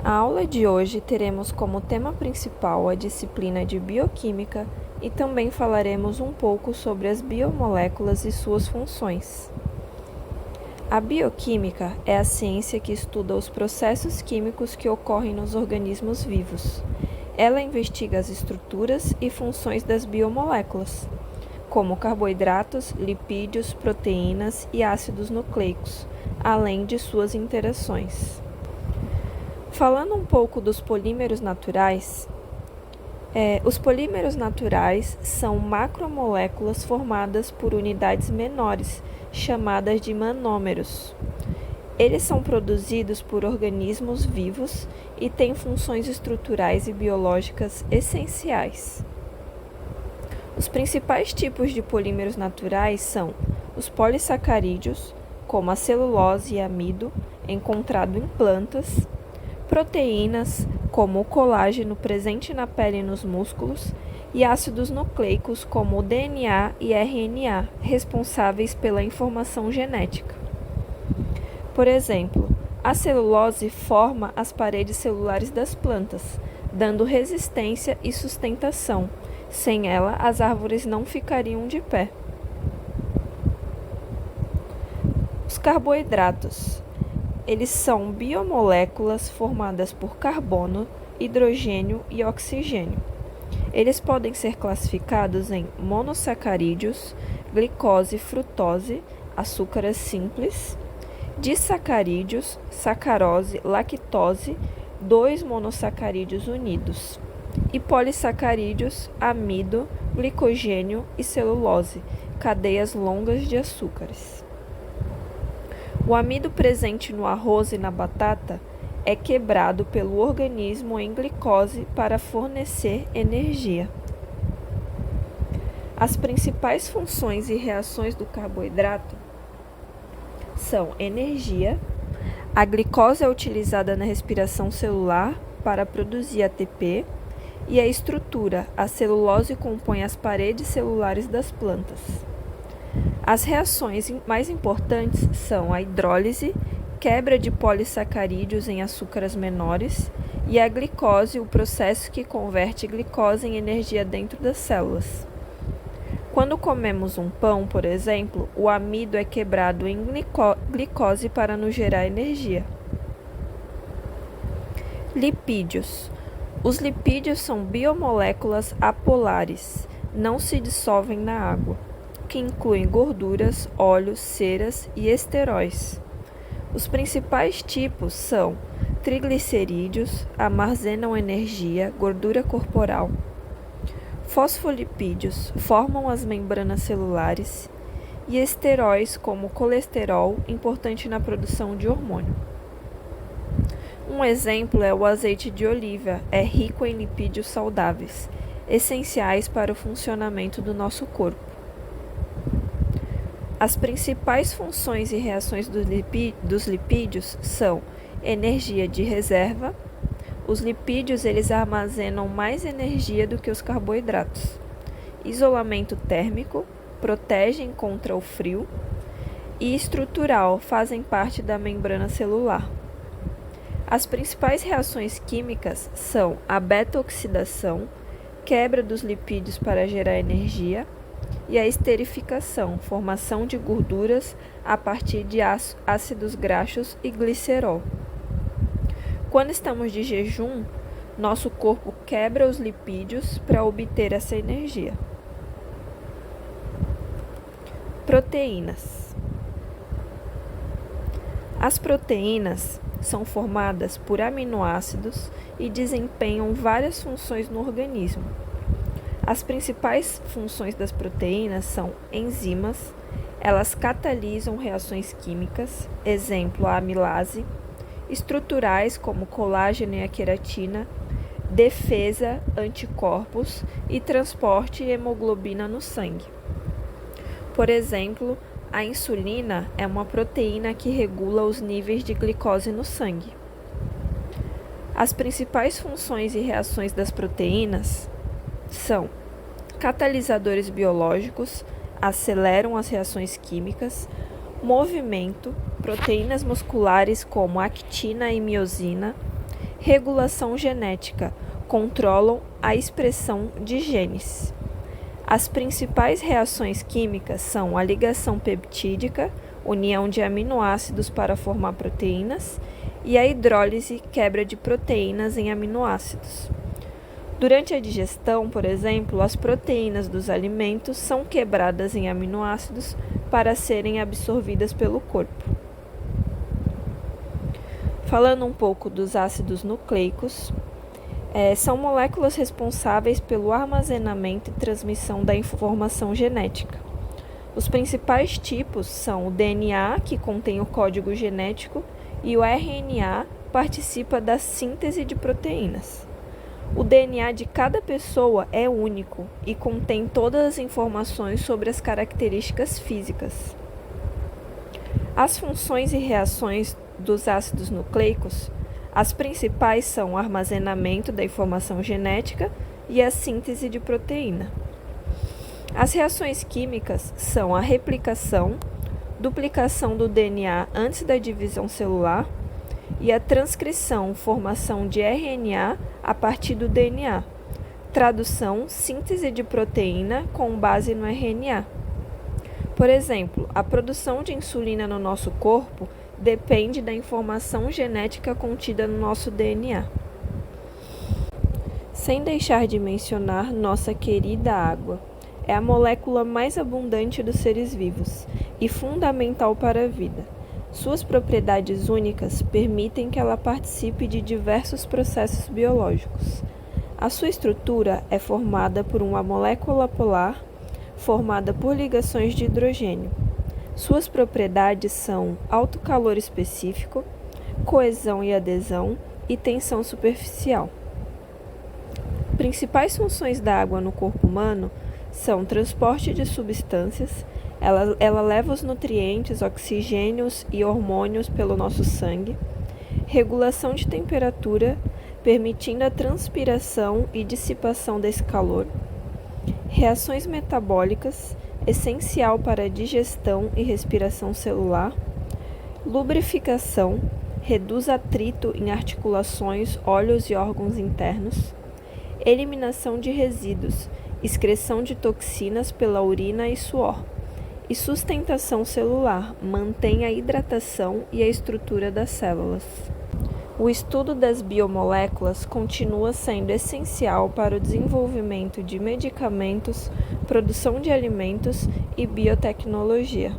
Na aula de hoje teremos como tema principal a disciplina de Bioquímica e também falaremos um pouco sobre as biomoléculas e suas funções. A bioquímica é a ciência que estuda os processos químicos que ocorrem nos organismos vivos. Ela investiga as estruturas e funções das biomoléculas, como carboidratos, lipídios, proteínas e ácidos nucleicos, além de suas interações. Falando um pouco dos polímeros naturais, os polímeros naturais são macromoléculas formadas por unidades menores, chamadas de manômeros. Eles são produzidos por organismos vivos e têm funções estruturais e biológicas essenciais. Os principais tipos de polímeros naturais são os polissacarídeos, como a celulose e amido, encontrado em plantas, proteínas, como o colágeno presente na pele e nos músculos, e ácidos nucleicos, como o DNA e RNA, responsáveis pela informação genética. Por exemplo, a celulose forma as paredes celulares das plantas, dando resistência e sustentação. Sem ela, as árvores não ficariam de pé. Os carboidratos. Eles são biomoléculas formadas por carbono, hidrogênio e oxigênio. Eles podem ser classificados em monossacarídeos, glicose, frutose, açúcares simples, disacarídeos, sacarose, lactose, 2 monossacarídeos unidos, e polissacarídeos, amido, glicogênio e celulose, cadeias longas de açúcares. O amido presente no arroz e na batata é quebrado pelo organismo em glicose para fornecer energia. As principais funções e reações do carboidrato são energia. A glicose é utilizada na respiração celular para produzir ATP, e a estrutura. A celulose compõe as paredes celulares das plantas. As reações mais importantes são a hidrólise, quebra de polissacarídeos em açúcares menores, e a glicose, o processo que converte glicose em energia dentro das células. Quando comemos um pão, por exemplo, o amido é quebrado em glicose para nos gerar energia. Lipídios. Os lipídios são biomoléculas apolares, não se dissolvem na água, que incluem gorduras, óleos, ceras e esteróis. Os principais tipos são triglicerídeos, armazenam energia, gordura corporal. Fosfolipídios formam as membranas celulares, e esteróis, como o colesterol, importante na produção de hormônio. Um exemplo é o azeite de oliva, é rico em lipídios saudáveis, essenciais para o funcionamento do nosso corpo. As principais funções e reações dos lipídios são energia de reserva. Os lipídios eles armazenam mais energia do que os carboidratos. Isolamento térmico, protegem contra o frio. E estrutural, fazem parte da membrana celular. As principais reações químicas são a beta-oxidação, quebra dos lipídios para gerar energia, e a esterificação, formação de gorduras a partir de ácidos graxos e glicerol. Quando estamos de jejum, nosso corpo quebra os lipídios para obter essa energia. Proteínas. As proteínas são formadas por aminoácidos e desempenham várias funções no organismo. As principais funções das proteínas são enzimas, elas catalisam reações químicas, exemplo a amilase, estruturais como colágeno e a queratina, defesa, anticorpos e transporte de hemoglobina no sangue. Por exemplo, a insulina é uma proteína que regula os níveis de glicose no sangue. As principais funções e reações das proteínas são catalisadores biológicos, aceleram as reações químicas, movimento, proteínas musculares como actina e miosina, Regulação genética, controlam a expressão de genes. As principais reações químicas são a ligação peptídica, união de aminoácidos para formar proteínas, e a hidrólise, quebra de proteínas em aminoácidos. Durante a digestão, por exemplo, as proteínas dos alimentos são quebradas em aminoácidos para serem absorvidas pelo corpo. Falando um pouco dos ácidos nucleicos, são moléculas responsáveis pelo armazenamento e transmissão da informação genética. Os principais tipos são o DNA, que contém o código genético, e o RNA participa da síntese de proteínas. O DNA de cada pessoa é único e contém todas as informações sobre as características físicas. As funções e reações dos ácidos nucleicos, as principais são o armazenamento da informação genética e a síntese de proteína. As reações químicas são a replicação, duplicação do DNA antes da divisão celular e a transcrição, formação de RNA a partir do DNA, tradução, síntese de proteína com base no RNA. Por exemplo, a produção de insulina no nosso corpo depende da informação genética contida no nosso DNA. Sem deixar de mencionar nossa querida água. É a molécula mais abundante dos seres vivos e fundamental para a vida. Suas propriedades únicas permitem que ela participe de diversos processos biológicos. A sua estrutura é formada por uma molécula polar formada por ligações de hidrogênio. Suas propriedades são alto calor específico, coesão e adesão e tensão superficial. Principais funções da água no corpo humano são transporte de substâncias, ela leva os nutrientes, oxigênios e hormônios pelo nosso sangue, regulação de temperatura, permitindo a transpiração e dissipação desse calor, reações metabólicas, essencial para a digestão e respiração celular, lubrificação, reduz atrito em articulações, órgãos e órgãos internos, eliminação de resíduos, excreção de toxinas pela urina e suor, e sustentação celular, mantém a hidratação e a estrutura das células. O estudo das biomoléculas continua sendo essencial para o desenvolvimento de medicamentos, produção de alimentos e biotecnologia.